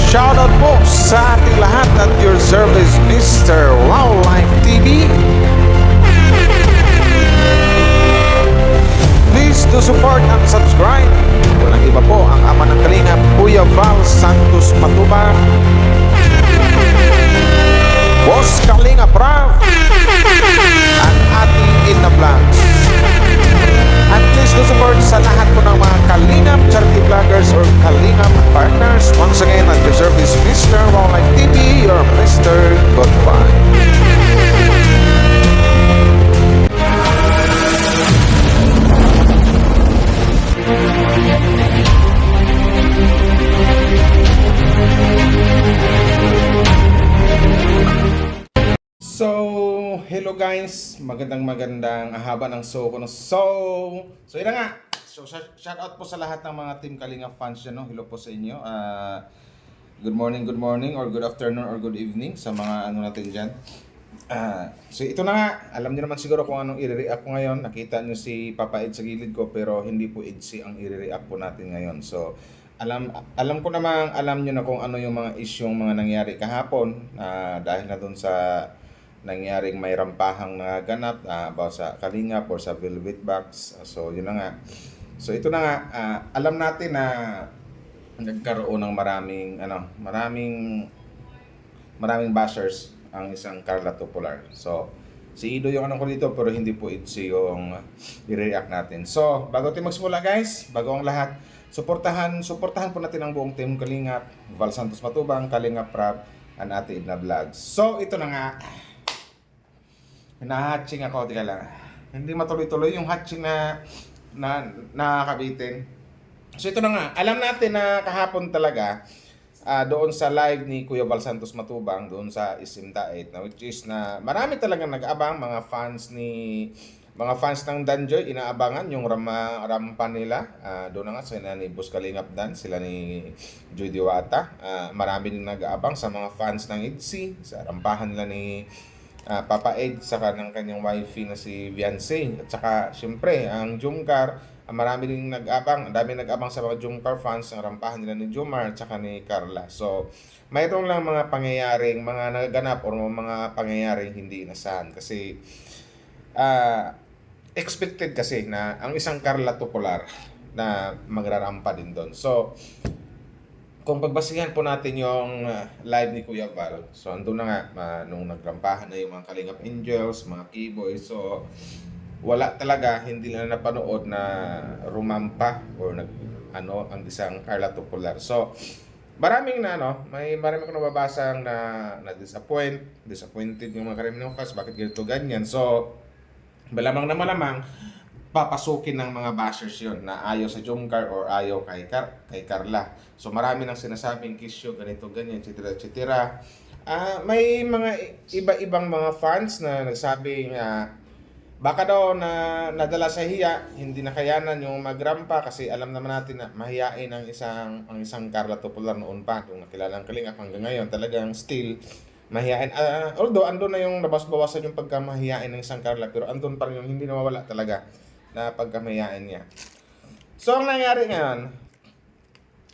Shoutout po sa ating lahat at your service, Mr. Wildlife TV. Please to support and subscribe. Walang iba po ang ama ng Kalingap, Kuya Val Santos Matubang, Boss Kalingap Rav, at ating Ina Vlogs. At please to support sa lahat po ng mga Kalingap charity vloggers or Kalingap partners. Once again, at your service, Mr. Wildlife TV, your Mr. Goodbye. So, hello guys, magandang haba ng So yun na nga. So, shout out po sa lahat ng mga Team Kalingap fans dyan, no? Hello po sa inyo. Good morning, or good afternoon, or good evening sa mga ano natin dyan. So, ito na nga. Alam niyo naman siguro kung anong i-react ko ngayon. Nakita niyo si Papa Ed sa gilid ko, pero hindi po Edsi ang i-react po natin ngayon. So, alam ko namang alam niyo na kung ano yung mga isyong mga nangyari kahapon dahil na doon sa nangyaring may rampahang naganap about sa Kalingap or sa Velvet Box. So yun na nga. So ito na nga, alam natin na nagkaroon ng maraming bashers ang isang Carla Tupular. So si Ido yung anong ko dito, pero hindi po Itzy yung i-react natin. So bago tayo magsimula guys, bago ang lahat, suportahan po natin ang buong team Kalingap, Val Santos Matubang, Kalingap Rap, and Ate Edna Vlogs. So ito na nga, hinahatching ako, tika lang. Hindi matuloy-tuloy yung hatching na nakakabitin. So ito na nga, alam natin na kahapon talaga doon sa live ni Kuya Val Santos Matubang doon sa Isim Dait, na which is na marami talagang nag-abang mga fans ng Danjoy, inaabangan yung rampa nila. Doon na nga sila ni Boss Kalingap Dan, sila ni Joy Diwata. Marami din nag-aabang sa mga fans ng Itzy, sa rampahan nila ni Papa Ed saka ng kanyang wifey na si Viancy. At saka syempre ang Jumcar, marami ring nag-abang, dami nag-abang sa mga Jumcar fans ang rampahan nila ni Jumar at saka ni Carla. So mayroon lang mga pangyayaring mga nagaganap o mga pangyayaring hindi inasahan kasi expected kasi na ang isang Carla Tupular na magrarampa din doon. So kung pagbasihan po natin yung live ni Kuya Val, so andun na nga nung nagrampahan na yung mga Kalingap Angels, mga Keyboys, so wala talaga, hindi na napanood na rumampa or ang isang Carla Tupular. So maraming may marami ko nababasang na disappointed yung mga karamihan ng fans, bakit ganito ganyan. So malamang papasukin ng mga bashers yon na ayaw sa Jumcar or ayaw kay Carla. So marami nang sinasabing kisyo, ganito, ganyan, etc. May mga iba-ibang mga fans na nagsabing baka daw na nadala sa hiya, hindi nakayanan yung magrampa kasi alam naman natin na mahiyain ang isang Carla Tupular noon pa, kung nakilalang Kalingap hanggang ngayon, talagang still mahiyain. Although andun na yung nabas-bawasan yung pagkamahiyain ng isang Carla, pero andun pa rin yung hindi nawawala talaga na pagkamahiyain niya. So ang nangyari ngayon,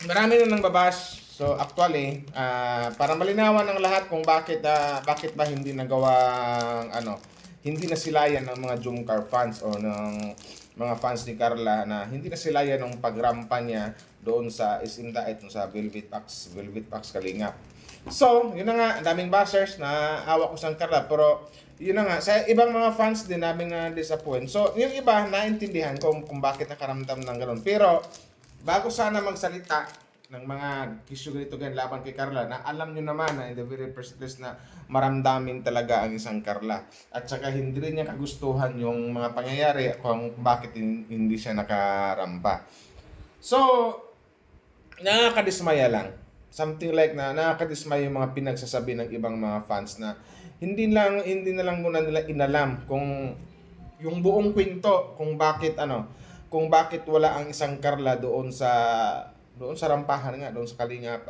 marami na nang babash. So actually, para malinawan ng lahat kung bakit ba hindi nagawang hindi na silayan ng mga Jumcar fans o ng mga fans ni Carla, na hindi na silayan ng pagrampa niya doon sa Isim Dait, sa Velvet Box Kalingap. So, yun na nga, ang daming bashers na awa ko sa Carla, pero yun na nga, sa ibang mga fans din namin na disappoint. So, yung iba, naintindihan kung bakit nakaramdam ng ganun. Pero, bago sana magsalita ng mga kisyo ganito laban kay Carla, na alam nyo naman na in the very first place na maramdamin talaga ang isang Carla. At saka hindi rin niya kagustuhan yung mga pangyayari kung bakit hindi siya nakarampa. So, nakakadismaya lang. Something like na nakakadismaya yung mga pinagsasabi ng ibang mga fans na hindi na lang muna nila inalam kung yung buong kwento kung bakit wala ang isang Carla doon sa rampahan nga, doon sa Kalingap,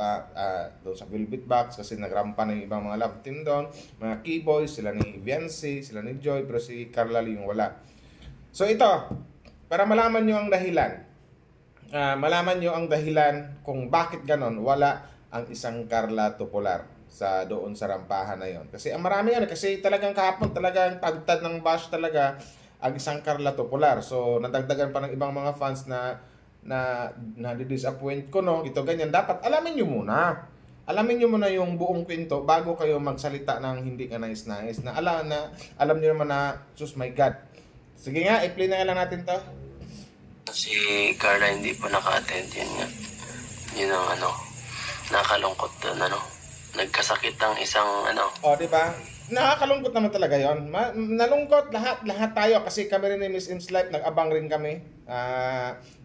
doon sa Velvet Box, kasi nagrampa ng ibang mga love team doon, mga Keyboys, sila ni Viancy, sila ni Joy, pero si Carla yung wala. So ito, para malaman nyo ang dahilan kung bakit ganon, wala ang isang Carla Tupular sa doon sa rampahan na yon. Kasi ang marami yan, kasi talagang kahapon talagang tagtad ng bash talaga ang isang Carla Tupular. So nadagdagan pa ng ibang mga fans na disappoint ko, no, ito ganyan. Dapat alamin nyo muna. Alamin nyo muna yung buong kwento bago kayo magsalita ng hindi ka nais-nais. Alam nyo naman na, sus my God. Sige nga, i-play na nga lang natin to. Si Carla hindi po naka-attend, yun nga. Yun ang nakalungkot doon, Nagkasakit ang isang, O, di ba? Nakakalungkot naman talaga yon. Nalungkot lahat tayo kasi kami rin ni Miss Im's Life, nag-abang rin kami.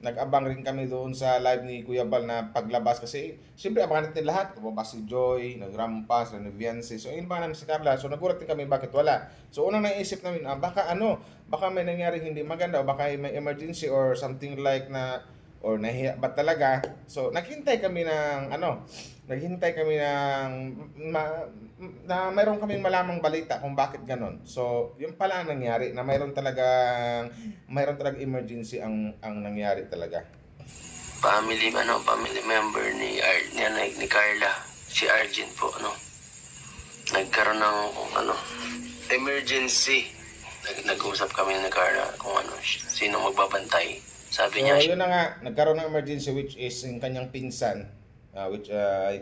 Nag-abang rin kami doon sa live ni Kuya Bal na paglabas kasi siyempre abangan natin lahat. Lumabas si Joy, nagrampas, Reneviancy. So, yun ba namin si Carla? So, nagulat din kami bakit wala. So, unang naisip namin, baka may nangyari hindi maganda o baka may emergency or something like na or nahiya ba talaga. So, naghintay kami ng na mayroon kaming malamang balita kung bakit ganon. So, yun pala ang nangyari na mayroon talagang emergency ang nangyari talaga. family member ni Carla, si Arjen po, Nagkaroon ng, emergency. Nag-usap kami ni Carla kung sino magbabantay. Sabi niya, So, yun na nga, nagkaroon ng emergency which is yung kanyang pinsan, yung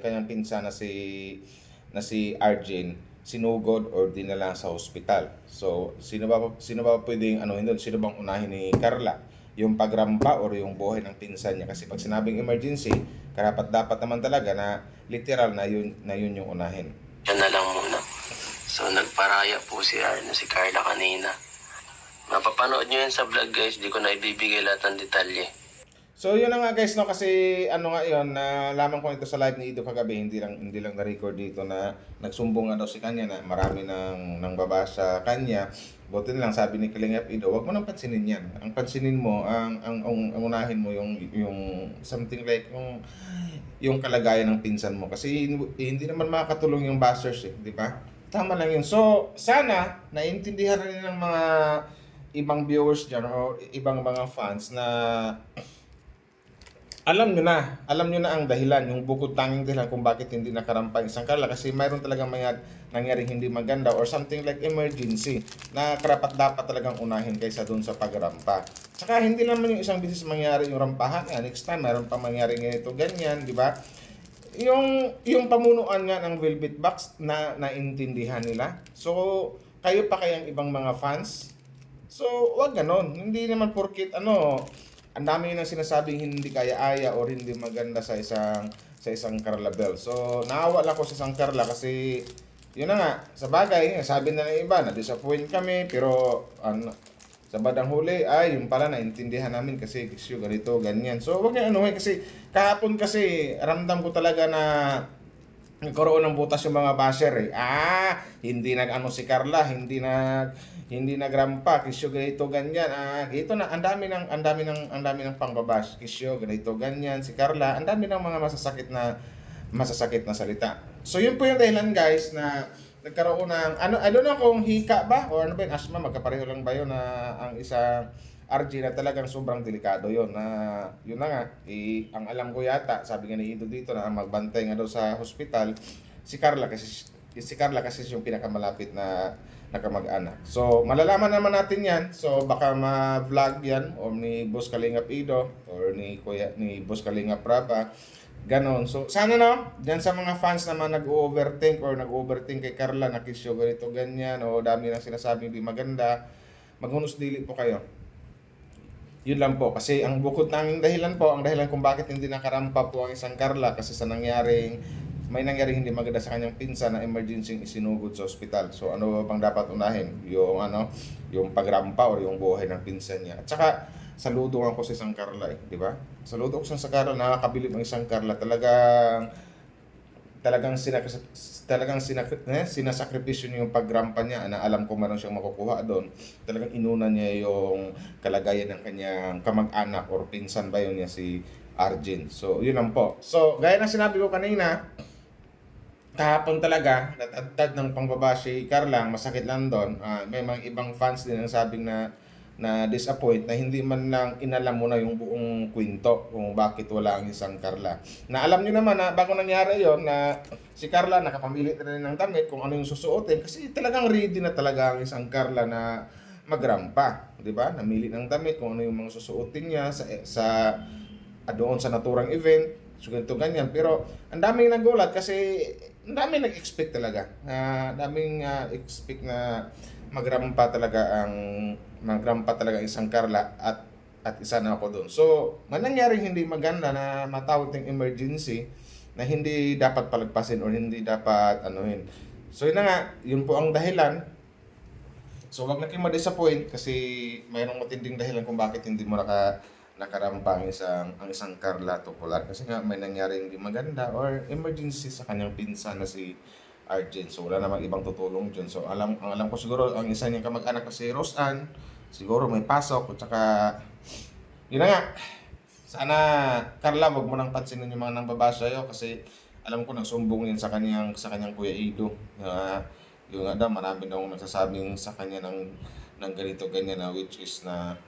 kanyang pinsan na si Arjen, sinugod or dinala sa hospital. So, sino ba pwedeng doon? Sino bang unahin ni Carla? Yung pagrampa or yung buhay ng pinsan niya? Kasi pag sinabing emergency, dapat naman talaga na literal na yun yung unahin. yan na lang muna. So, nagparaya po si Carla kanina. Mapapanood nyo yan sa vlog, guys. Di ko na ibibigay lahat ng detalye. So yun na nga guys, no, kasi nga yun, nalaman ko ito sa live ni Ido kagabi, hindi lang na-record dito na nagsumbong daw si kanya na marami nang babasa kanya. Buti na lang sabi ni Kalingap Ido, wag mo nang pansinin yan. Ang pansinin mo, ang unahin mo yung something like yung kalagayan ng pinsan mo. Kasi hindi naman makakatulong yung bashers di ba? Tama lang yun. So sana naintindihan rin ng mga ibang viewers dyan o ibang mga fans na alam nyo na ang dahilan, yung bukod tanging dahilan kung bakit hindi nakarampa isang Carla kasi mayroon talagang nangyaring hindi maganda or something like emergency na dapat talagang unahin kaysa dun sa pagrampa. Tsaka hindi naman yung isang beses mangyari yung rampahan, next time mayroon pa mangyari ganito, ganyan, di ba? Yung pamunuan nga ng Velvet Box na naintindihan nila. So, kayo pa kayang ibang mga fans? So, wag ganon. Hindi naman porkit ang dami nang sinasabing hindi kaya-aya or hindi maganda sa isang Carla Bell. So, naawa lang ko sa isang Carla kasi yun na nga, sa bagay, sabi na ng iba, na-disappoint kami, pero sa badang huli, yung pala naintindihan namin kasi issue ganito, ganyan. So, wag niyo kasi kahapon kasi ramdam ko talaga na nagkaroon ng butas yung mga basher hindi si Carla, hindi nagrampa, kisyo ganito ganyan. Ito na ang dami ng pangbabash, kisyo ganito ganyan si Carla. Ang dami ng mga masasakit na salita. So yun po yung dahilan guys na nagkaroon ng I don't know kung hika ba or ba yun, asthma, magkapareho lang ba yun na ang isang RG na talagang sobrang delikado yon na yun na nga ang alam ko yata sabi nga ni Ido dito na magbantay nga daw sa hospital si Carla kasi yung pinakamalapit na nakamag-anak. So malalaman naman natin yan. So baka ma-vlog yan o ni Boss Kalingap Ido or ni Boss Kalingap Raba ganon. So sana dyan sa mga fans naman nag-overthink kay Carla na kisyo ganito ganyan o dami nang sinasabing di maganda, maghunos dili po kayo. Yun lang po. Kasi ang bukod tanging dahilan kung bakit hindi nakarampa po ang isang Carla kasi may nangyaring hindi maganda sa kanyang pinsan na emergency isinugod sa ospital. So ano bang dapat unahin? Yung pagrampa o yung buhay ng pinsan niya. At saka saludo ako sa isang Carla di ba? Saludo ko sa isang Carla, nakakabilib ang isang Carla. Talagang sinasakripisyo niya yung pagrampa niya na alam ko meron siyang makukuha doon. Talagang inuna niya yung kalagayan ng kanyang kamag-anak or pinsan ba yun niya si Arjen. So, yun lang po. So, gaya ng sinabi ko kanina, kahapon talaga, natagtad ng pangbabash si Carla, masakit lang doon. May mga ibang fans din ang sabing na na disappoint na hindi man lang inalam mo na yung buong kwento kung bakit wala ang isang Carla. Na alam niyo naman na bago nangyari yon na si Carla nakapamili na rin ng damit kung ano yung susuotin kasi talagang ready na talaga ang isang Carla na magrampa, 'di ba? Namili ng damit kung ano yung mga susuotin niya sa doon sa naturang event, so ganito ganyan. Pero ang daming nagulat kasi ang daming nag-expect talaga. Daming expect na magrampa talaga ang isang Carla at isa na ako doon. So, man nangyaring hindi maganda na matawag ng emergency na hindi dapat palagpasin or hindi dapat anuhin. So, yun na nga, yun po ang dahilan. So, wag na kayong ma-disappoint kasi mayroong matinding dahilan kung bakit hindi mo nakarampa ang isang Carla Topolar kasi nga may nangyaring hindi maganda or emergency sa kanyang pinsan na si Arjen. So wala namang ibang tutulong dyan. So ang alam ko siguro ang isa niyang kamag-anak na si Rose Ann, siguro may pasok at saka yun na nga. Sana Carla, wag mo nang pansinin yung mga nang babasa sa'yo kasi alam ko nagsumbong yun sa kanyang Kuya Ido. Yung nga daw marami daw nagsasabing sa kanya ng ganito ganyan na which is na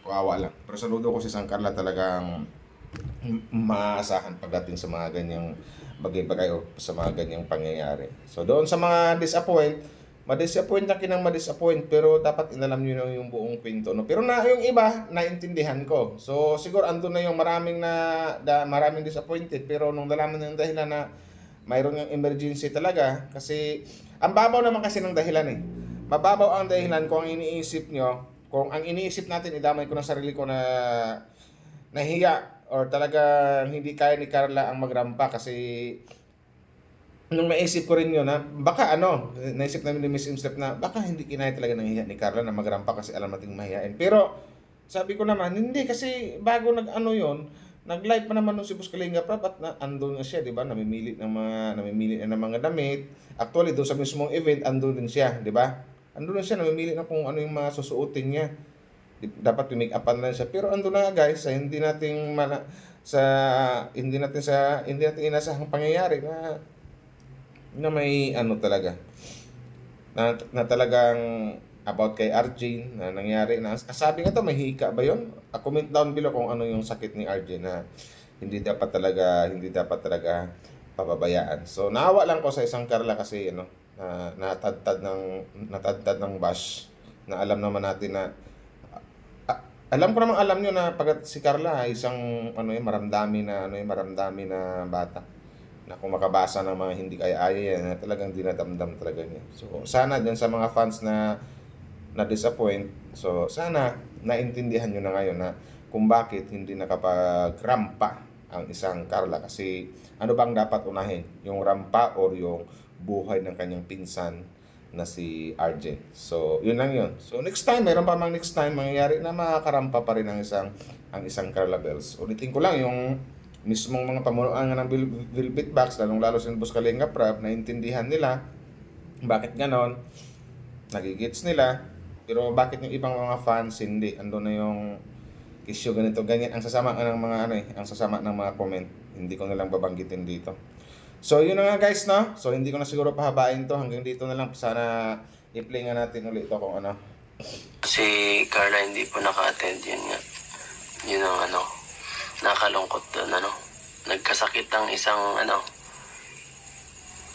kawawa lang. Pero saludo ko si Sang Carla, talagang maasahan pagdating sa mga ganyang bagay-bagay o sa mga ganyang pangyayari. So doon sa mga ma-disappoint na kinang ma-disappoint pero dapat inalam nyo na yung buong kwento. No? Pero yung iba, naintindihan ko. So siguro andun na yung maraming disappointed pero nung nalaman ng dahilan na mayroon yung emergency talaga kasi ang babaw naman kasi ng dahilan eh. Mababaw ang dahilan kung ang iniisip nyo, kung ang iniisip natin, idamay ko ng sarili ko na nahiya or talagang hindi kaya ni Carla ang magrampa kasi nung naisip ko rin yun na baka naisip namin ni Miss Imstep na baka hindi kinaya talaga ng hiya ni Carla na magrampa kasi alam nating mahihain. Pero sabi ko naman, hindi kasi bago nag-live pa naman nung si Boss Kalinga Prab at andun na siya, di ba? Namimili na ng mga damit. Actually, doon sa mismong event, andun din siya, di ba? Andun na siya, namimili na kung ano yung mga susuotin niya. Dapat make upan lang siya. Pero andun na nga guys, hindi natin inasahang pangyayari na may talaga. Na talagang about kay Arjen na nangyari na sabi nga to may hika ba yon? Comment down below kung ano yung sakit ni Arjen na hindi dapat talaga pababayaan. So naawa lang ko sa isang Carla kasi natadtad ng bash na alam naman natin na alam nyo na pag si Carla isang maramdami na bata na kung makabasa ng mga hindi kaya-aya yan na talagang dinadamdam talaga niya. So sana dyan sa mga fans na disappoint, so sana naintindihan nyo na ngayon na kung bakit hindi nakapagrampa ang isang Carla kasi ano bang dapat unahin, yung rampa or yung buhay ng kanyang pinsan na si Arjen. So yun lang yun. So next time, mangyayari na makakarampa pa rin ang isang Carla Bells. Ulitin ko lang yung mismong mga pamunuan ng Velvet Box, lalong-lalo si Boss Kalinga Prab, naintindihan nila bakit ganon, nagigits nila, pero bakit yung ibang mga fans hindi. Ando na yung issue ganito ganyan, ang sasama ng mga comment, hindi ko na lang babanggitin dito. So yun na nga guys, no? So hindi ko na siguro pahabain to, hanggang dito na lang. Sana i-play nga natin ulit ito kung ano. Si Carla hindi po naka-attend, yun nga. Yun ang nakalungkot doon, Nagkasakit ang isang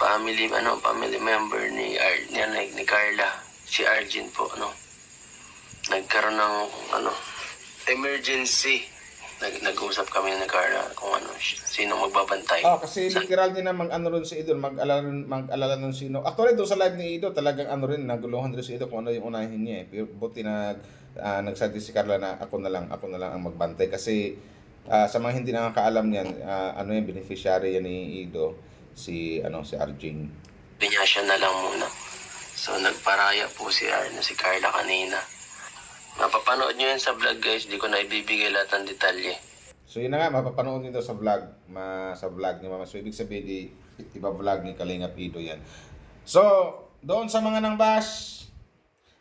family member ni Carla, si Arjen po, Nagkaroon ng emergency. Nag-usap kami ni Carla kung sino magbabantay. Kasi literal din na mag-ron si Ido, mag-alala nun sino. Actually, doon sa live ni Ido, talagang naguluhan din si Ido kung ano yung unahin niya eh. Pero buti nagsabi si Carla na ako na lang ang magbantay. Kasi sa mga hindi nakakaalam niyan, yung beneficiary yan ni Ido, si Arjen. Pinyasya na lang muna. So, nagparaya po si Carla kanina. Mapapanood nyo yan sa vlog guys, di ko na ibibigay lahat ng detalye. So yun na nga, mapapanood nito sa vlog ni Mama. So ibig sabihin, iba-vlog ni Kalinga Ido yan. So, doon sa mga nang bash,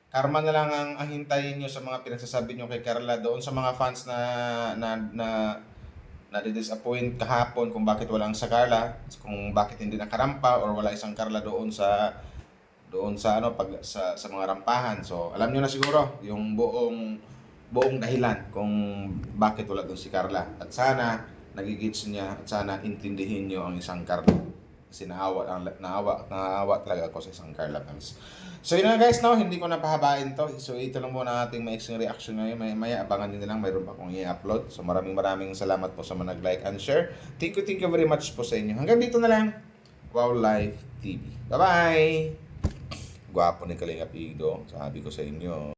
karma na lang ang hintayin nyo sa mga pinagsasabi nyo kay Carla. Doon sa mga fans na disappoint kahapon kung bakit walang sa Carla, kung bakit hindi nakarampa or wala isang Carla doon sa doon sa ano pag sa mga rampahan. So alam niyo na siguro yung buong dahilan kung bakit wala doon si Carla. At sana nagigits niya at sana intindihin niyo ang isang Carla. Kasi naawa talaga ako sa isang Carla fans. So yun na guys, no, hindi ko na pahabain to. So ito lang muna ating maiksing reaction ngayon. Maya abangan nyo na lang, mayroon pa akong i-upload. So maraming salamat po sa mga nag-like and share. Thank you very much po sa inyo. Hanggang dito na lang. Wow Life TV. Bye-bye! Gwapo ni Kalingap Ido, sabi ko sa inyo.